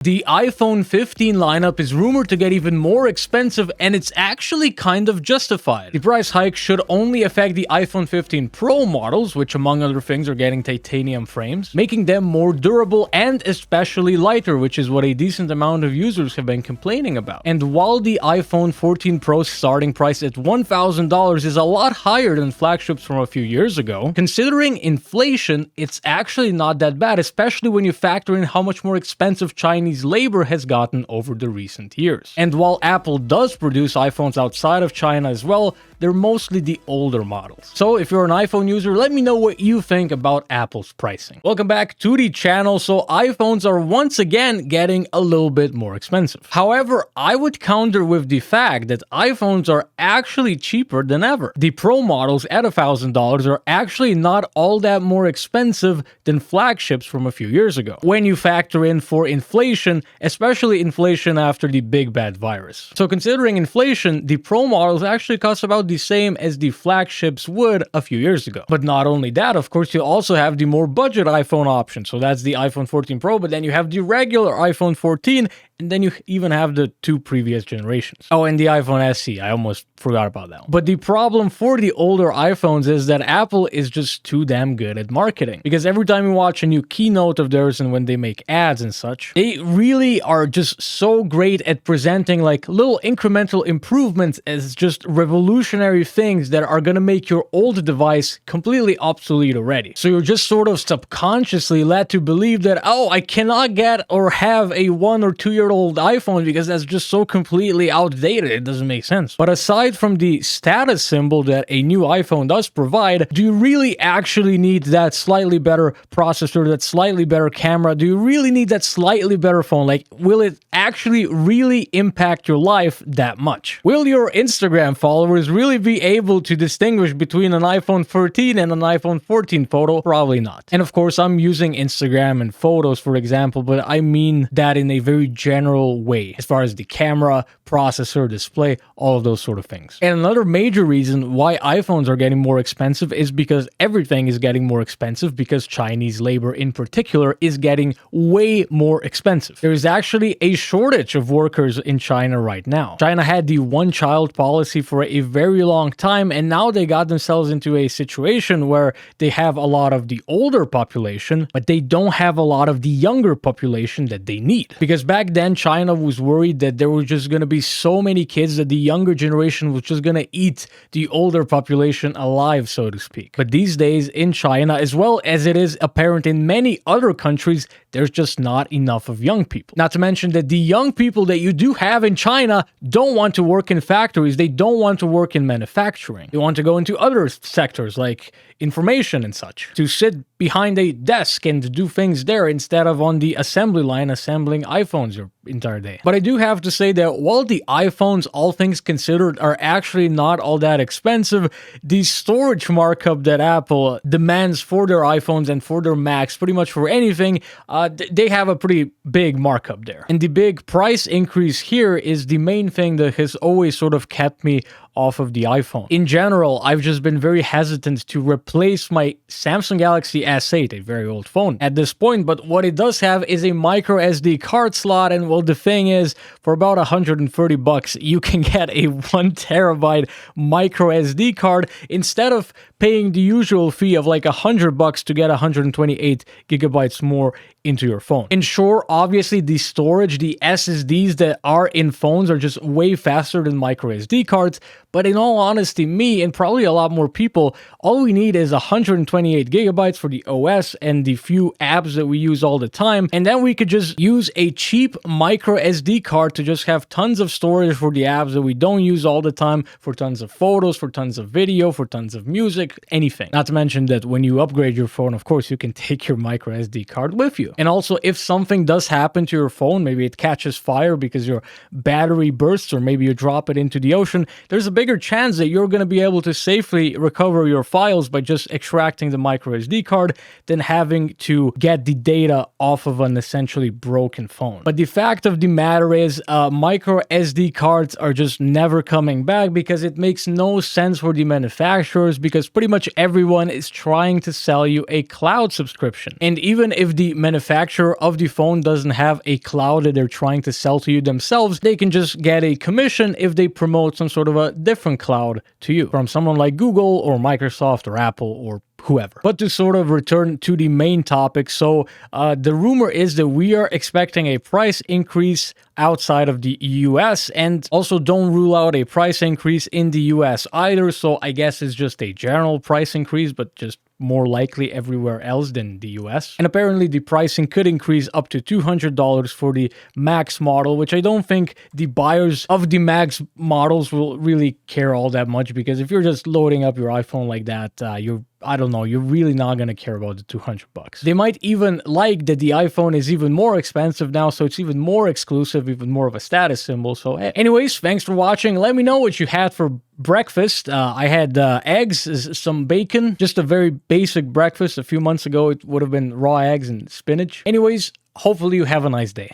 The iPhone 15 lineup is rumored to get even more expensive, and it's actually kind of justified. The price hike should only affect the iPhone 15 Pro models, which among other things are getting titanium frames, making them more durable and especially lighter, which is what a decent amount of users have been complaining about. And while the iPhone 14 Pro starting price at $1,000 is a lot higher than flagships from a few years ago, considering inflation, it's actually not that bad, especially when you factor in how much more expensive Chinese labor has gotten over the recent years. And while Apple does produce iPhones outside of China as well, they're mostly the older models. So if you're an iPhone user, let me know what you think about Apple's pricing. Welcome back to the channel. So iPhones are once again getting a little bit more expensive. However, I would counter with the fact that iPhones are actually cheaper than ever. The Pro models at $1,000 are actually not all that more expensive than flagships from a few years ago, when you factor in for inflation, especially inflation after the big bad virus. So considering inflation, the Pro models actually cost about the same as the flagships would a few years ago. But not only that, of course, you also have the more budget iPhone option. So that's the iPhone 14 Pro, but then you have the regular iPhone 14, and then you even have the two previous generations. Oh, and the iPhone SE. I almost forgot about that one. But the problem for the older iPhones is that Apple is just too damn good at marketing. Because every time you watch a new keynote of theirs and when they make ads and such, they really are just so great at presenting like little incremental improvements as just revolutionary things that are gonna make your old device completely obsolete already. So you're just sort of subconsciously led to believe that, oh, I cannot get or have a 1 or 2 year old iPhone because that's just so completely outdated. It doesn't make sense. But aside from the status symbol that a new iPhone does provide, do you really actually need that slightly better processor, that slightly better camera? Do you really need that slightly better phone? Like, will it actually really impact your life that much? Will your Instagram followers really be able to distinguish between an iPhone 13 and an iPhone 14 photo? Probably not. And of course, I'm using Instagram and photos, for example, but I mean that in a very general way, as far as the camera, processor, display, all of those sort of things. And another major reason why iPhones are getting more expensive is because everything is getting more expensive, because Chinese labor in particular is getting way more expensive. There is actually a shortage of workers in China right now. China had the one-child policy for a very long time, and now they got themselves into a situation where they have a lot of the older population, but they don't have a lot of the younger population that they need. Because back then, China was worried that there were just going to be so many kids that the younger generation was just going to eat the older population alive, so to speak. But these days in China, as well as it is apparent in many other countries, there's just not enough of young people. Not to mention that the young people that you do have in China don't want to work in factories. They don't want to work in manufacturing. They want to go into other sectors like information and such, to sit behind a desk and do things there instead of on the assembly line assembling iPhones your entire day. But I do have to say that while the iPhones, all things considered, are actually not all that expensive, the storage markup that Apple demands for their iPhones and for their Macs, pretty much for anything, they have a pretty big markup there. And the big price increase here is the main thing that has always sort of kept me off of the iPhone. In general, I've just been very hesitant to replace my Samsung Galaxy S8, a very old phone, at this point, but what it does have is a microSD card slot, and well, the thing is, for about $130, you can get a 1 terabyte microSD card instead of paying the usual fee of like $100 to get 128 gigabytes more into your phone. And sure, obviously the storage, the SSDs that are in phones are just way faster than microSD cards, but in all honesty, me and probably a lot more people, all we need is 128 gigabytes for the OS and the few apps that we use all the time, and then we could just use a cheap microSD card to just have tons of storage for the apps that we don't use all the time, for tons of photos, for tons of video, for tons of music, anything. Not to mention that when you upgrade your phone, of course, you can take your microSD card with you. And also, if something does happen to your phone, maybe it catches fire because your battery bursts, or maybe you drop it into the ocean, there's a bigger chance that you're going to be able to safely recover your files by just extracting the microSD card than having to get the data off of an essentially broken phone. But the fact of the matter is, microSD cards are just never coming back because it makes no sense for the manufacturers, because pretty much everyone is trying to sell you a cloud subscription. And even if the manufacturer of the phone doesn't have a cloud that they're trying to sell to you themselves, they can just get a commission if they promote some sort of a different cloud to you from someone like Google or Microsoft or Apple or whoever. But to sort of return to the main topic, so the rumor is that we are expecting a price increase outside of the US, and also don't rule out a price increase in the US either. So I guess it's just a general price increase, but just more likely everywhere else than the US. And apparently the pricing could increase up to $200 for the Max model, which I don't think the buyers of the Max models will really care all that much, because if you're just loading up your iPhone like that, I don't know, you're really not going to care about the $200. They might even like that the iPhone is even more expensive now, so it's even more exclusive, even more of a status symbol. So anyways, thanks for watching. Let me know what you had for breakfast. I had eggs, some bacon, just a very basic breakfast. A few months ago, it would have been raw eggs and spinach. Anyways, hopefully you have a nice day.